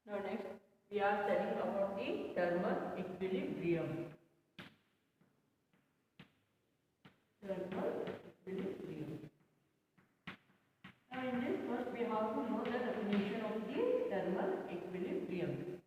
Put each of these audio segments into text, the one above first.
Now next we are studying about the thermal equilibrium. Thermal equilibrium. Now in this first we have to know the definition of the thermal equilibrium.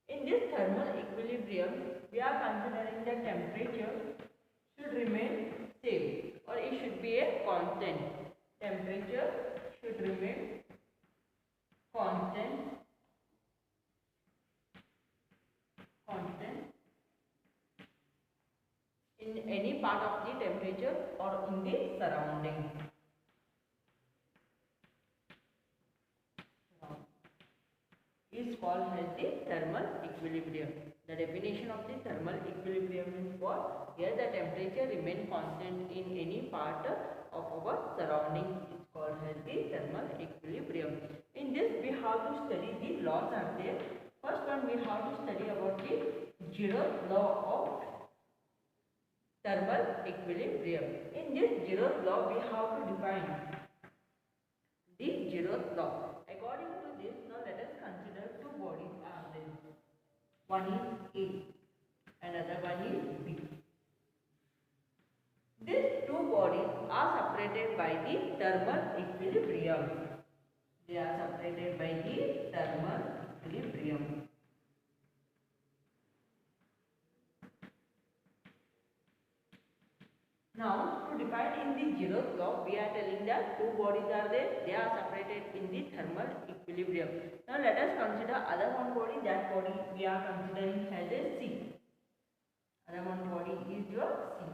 In this thermal equilibrium we are considering the temperature should remain same or it should be a constant. Temperature should remain constant in any part of the temperature or in the surrounding. Is called as the thermal equilibrium. The definition of the thermal equilibrium is what? Here the temperature remain constant in any part of our surrounding is called as the thermal equilibrium. In this we have to study the laws are there. First one we have to study about the zeroth law of thermal equilibrium. In this zeroth law we have to define the zeroth law. According to this, now let us consider two bodies are there. One is A, another one is B. These two bodies are separated by the thermal equilibrium. They are separated by the thermal equilibrium. Now, to define in the zeroth law, we are telling that two bodies are there. They are separated in the thermal equilibrium. Now, let us consider other one body. That body we are considering as a C. Other one body is your C.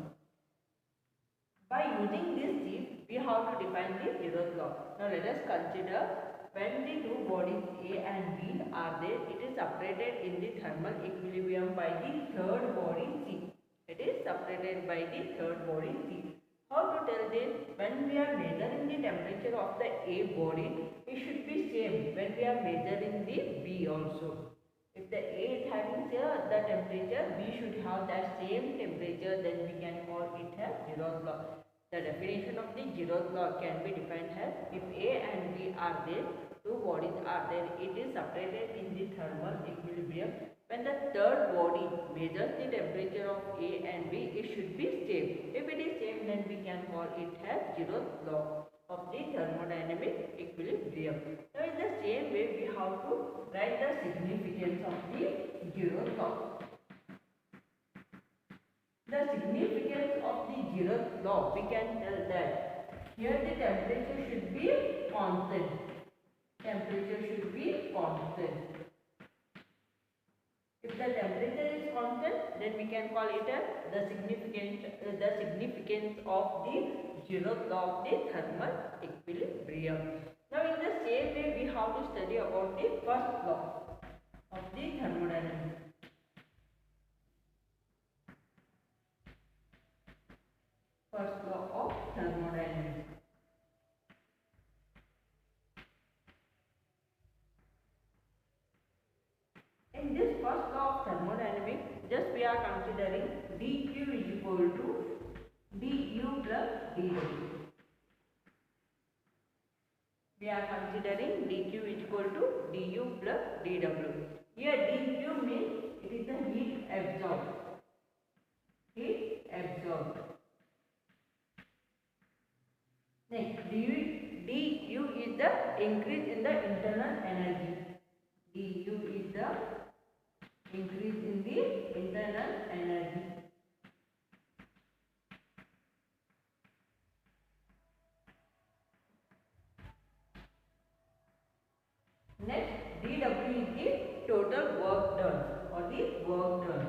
By using this C, we have to define the zeroth law. Now, let us consider when the two bodies A and B are there, it is separated in the thermal equilibrium by the third body C. It is separated by the third body C. How to tell this? When we are measuring the temperature of the A body, it should be same when we are measuring the B also. If the A is having the temperature, B should have that same temperature, then we can call it as zeroth law. The definition of the zeroth law can be defined as if A and B are there, two bodies are there, it is separated in the thermal equilibrium. When the third body measures the temperature of A and B, it should be same. If it is same, then we can call it as zeroth law of the thermodynamic equilibrium. Now, in the same way, we have to write the significance of the zeroth law. The significance of the zeroth law, we can tell that here the temperature should be constant. Temperature should be constant. If the temperature is constant, then we can call it as the significance of the zeroth law of the thermal equilibrium. Now, in the same way, we have to study about the first law of the thermodynamics. First law of thermodynamics. In this first law of thermodynamics, just we are considering dQ is equal to du plus dw. We are considering dQ is equal to du plus dw. Here dQ means it is the heat absorbed. Heat absorbed. Next, du is the increase in the internal energy. Du is the increase in the internal energy. Next, dW is the total work done or the work done.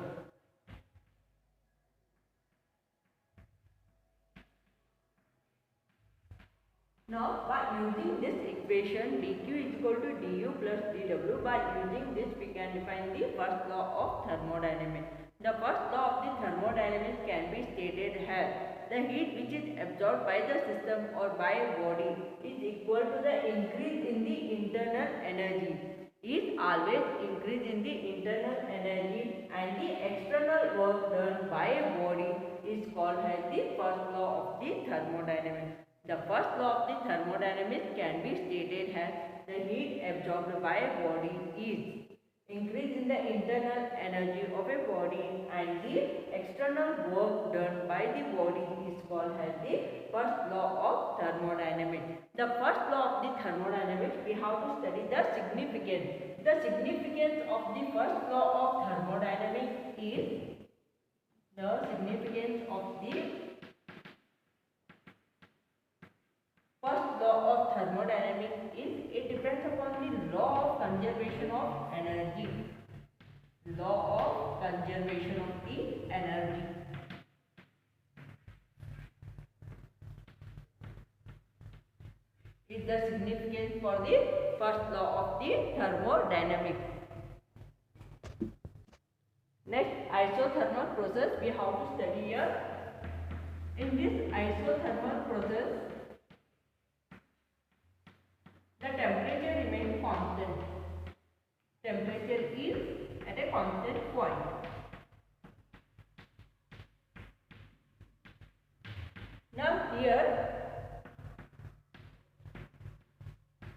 Now, by using this equation dQ is equal to du plus dw, by using this we can define the first law of thermodynamics. The first law of the thermodynamics can be stated as the heat which is absorbed by the system or by a body is equal to the increase in the internal energy. Is always increase in the internal energy, and the external work done by a body is called as the first law of the thermodynamics. The first law of the thermodynamics can be stated as the heat absorbed by a body is increase in the internal energy of a body, and the external work done by the body is called as the first law of thermodynamics. The first law of the thermodynamics, we have to study the significance. The significance of the first law of thermodynamics is the significance of the first law of thermodynamics is it depends upon the law of conservation of energy. Law of conservation of the energy. Is the significance for the first law of the thermodynamics. Next, isothermal process we have to study here. In this isothermal process, the temperature remains constant. Temperature is at a constant point. Now here,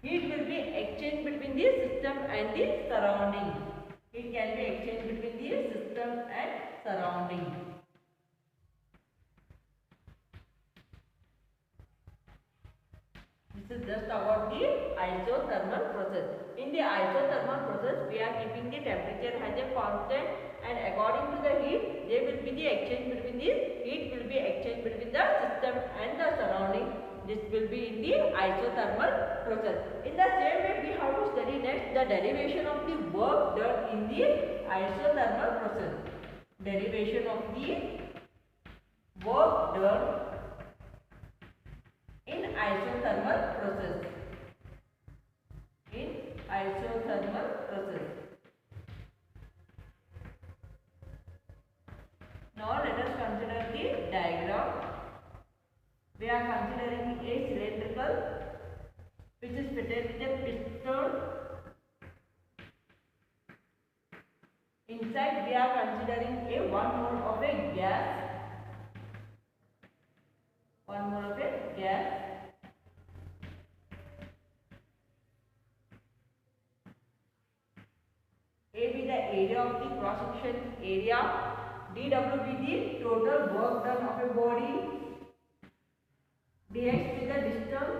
heat will be exchanged between the system and the surrounding. Heat can be exchanged between the system and surrounding. This is just about the isothermal process. In the isothermal process, we are keeping the temperature as a constant, and according to the heat, there will be the exchange between the heat will be exchanged between the system and the surrounding. This will be in the isothermal process. In the same way, we have to study next the derivation of the work done in the isothermal process. Derivation of the work done in isothermal process. In isothermal process. Now let us consider the diagram. We are considering a cylindrical which is fitted with a piston. Inside we are considering a 1 mole of a gas. 1 mole of a gas. A be the area of the cross section area. dW be the total work done of a body. dx is the distance.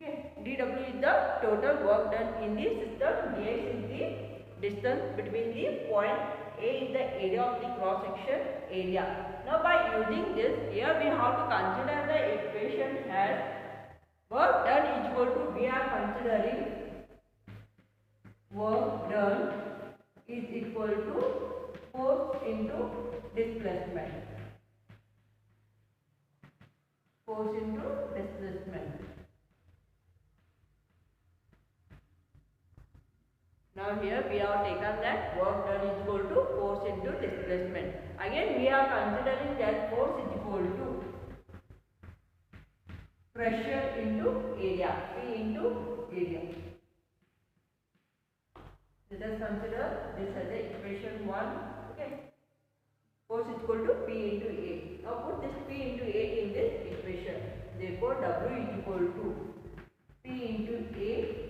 Okay. dW is the total work done in the system. dx is the distance between the point. A is the area of the cross section area. Now by using this, here we have to consider the equation as work done is equal to, we are considering work done is equal to force into displacement. Force into displacement. Now here we have taken that work done is equal to force into displacement. Again we are considering that force is equal to pressure into area, P into area. Let us consider this as a equation 1. Okay. Force is equal to P into A. Now put this P into A in this equation. Therefore W is equal to P into A,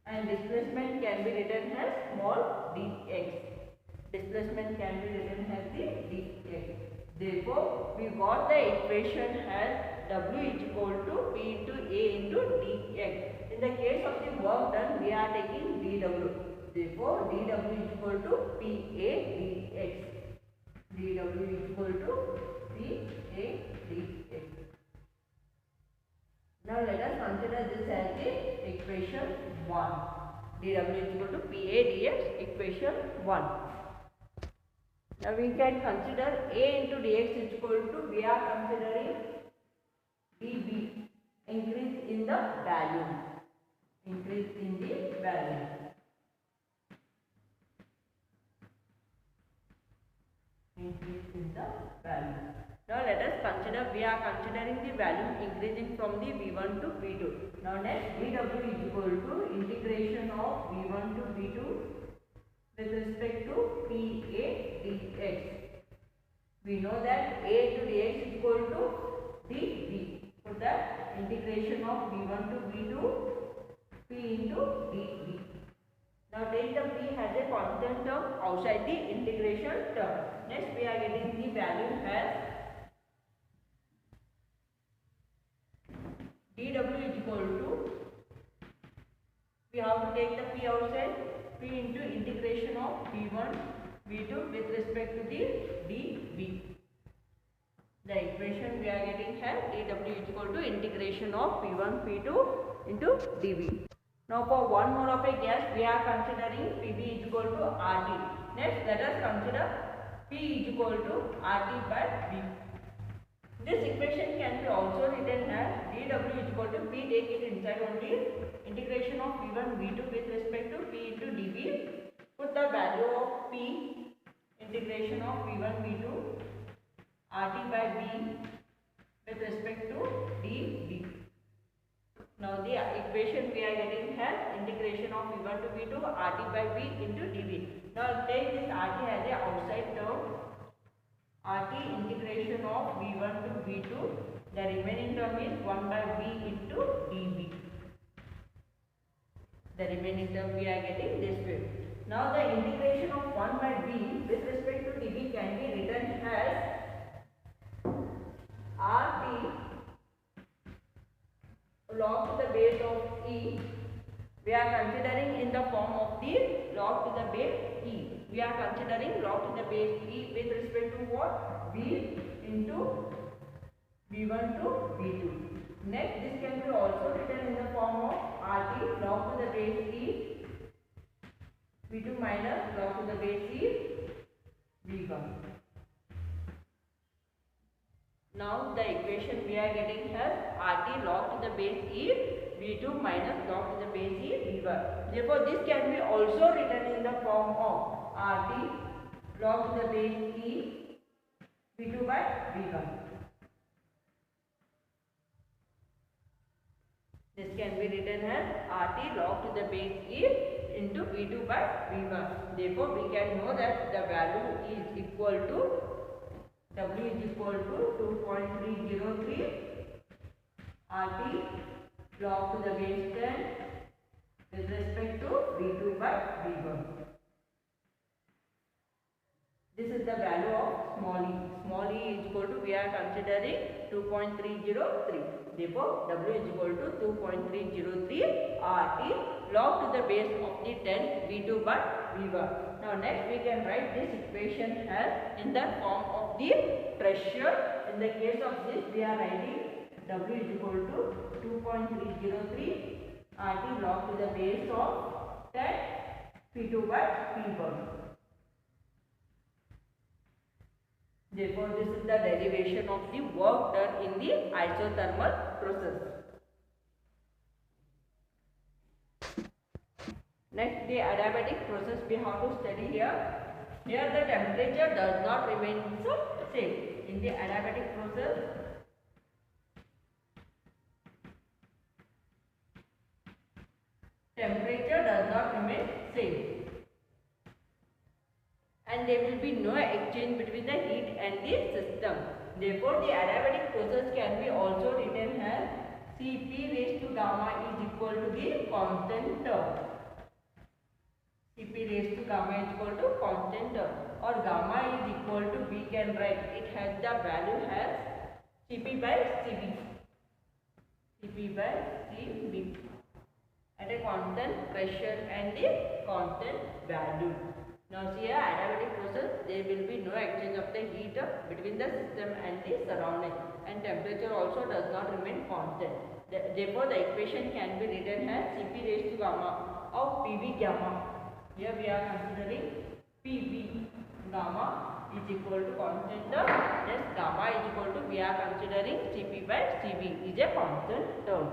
and displacement can be written as small dx. Displacement can be written as the dx. Therefore, we got the equation as W is equal to P into A into dx. In the case of the work done, we are taking dW. Therefore, dW is equal to PA dx. dW is equal to PA dx. Now let us consider this as the equation 1. dW is equal to PA dx, equation 1. Now we can consider A into dx is equal to, we are considering dB, increase in the value. Increase in the value. Increase in the value. Now let us consider, we are considering the value increasing from the V1 to V2. Now next, dW is equal to integration of V1 to V2 with respect to PA dx. We know that A to dx is equal to dV. put the integration of V1 to V2 P into dV. Now take the P as a constant term outside the integration term. Next we are getting the value as dW is equal to, we have to take the P outside, P into integration of V1 V2 with respect to the dV. The equation we are getting here dW is equal to integration of P1 P2 into dV. Now for 1 mole of a gas we are considering Pv is equal to RT. Next let us consider P is equal to RT by V. This equation can be also written as dW is equal to P, take it inside only, integration of V1 V2 with respect to P into dV. Put the value of P, integration of V1 V2 RT by V with respect to dV. Now the equation we are getting here integration of V1 to V2 RT by V into dV. Now take this RT as a outside term, RT integration of V1 to V2, the remaining term is 1 by V into dV. The remaining term we are getting this way. Now the integration of 1 by V with respect to dV can be written as RT log to the base of E. We are considering in the form of the log to the base E. We are considering log to the base E with respect to what? V into V1 to V2. Next, this can be also written in the form of RT log to the base E V2 minus log to the base E V1. Now the equation we are getting here RT log to the base E V2 minus log to the base E V1. Therefore this can be also written in the form of RT log to the base E V2 by V1. This can be written as RT log to the base E into V2 by V1. Therefore we can know that the value is equal to W is equal to 2.303 RT log to the base 10 with respect to V2 by V1. This is the value of small e. Small e is equal to, we are considering 2.303. Therefore, W is equal to 2.303 RT log to the base of the 10 V2 by V1. Now next we can write this equation as in the form of the pressure. In the case of this we are writing W is equal to 2.303 RT log to the base of 10 P2 by P1. Therefore this is the derivation of the work done in the isothermal process. Next, the adiabatic process we have to study here. Here the temperature does not remain same. In the adiabatic process, temperature does not remain same. And there will be no exchange between the heat and the system. Therefore, the adiabatic process can be also written as Cp raised to gamma is equal to the constant term. Cp raised to gamma is equal to constant term, or gamma is equal to, we can write it has the value as Cp by Cv. Cp by Cv at a constant pressure and a constant value. Now see here adiabatic process, there will be no exchange of the heat between the system and the surrounding, and temperature also does not remain constant. Therefore the equation can be written as Cp raised to gamma of Pv gamma. Here we are considering Pv gamma is equal to constant term. Yes, gamma is equal to, we are considering Cp by Cv is a constant term.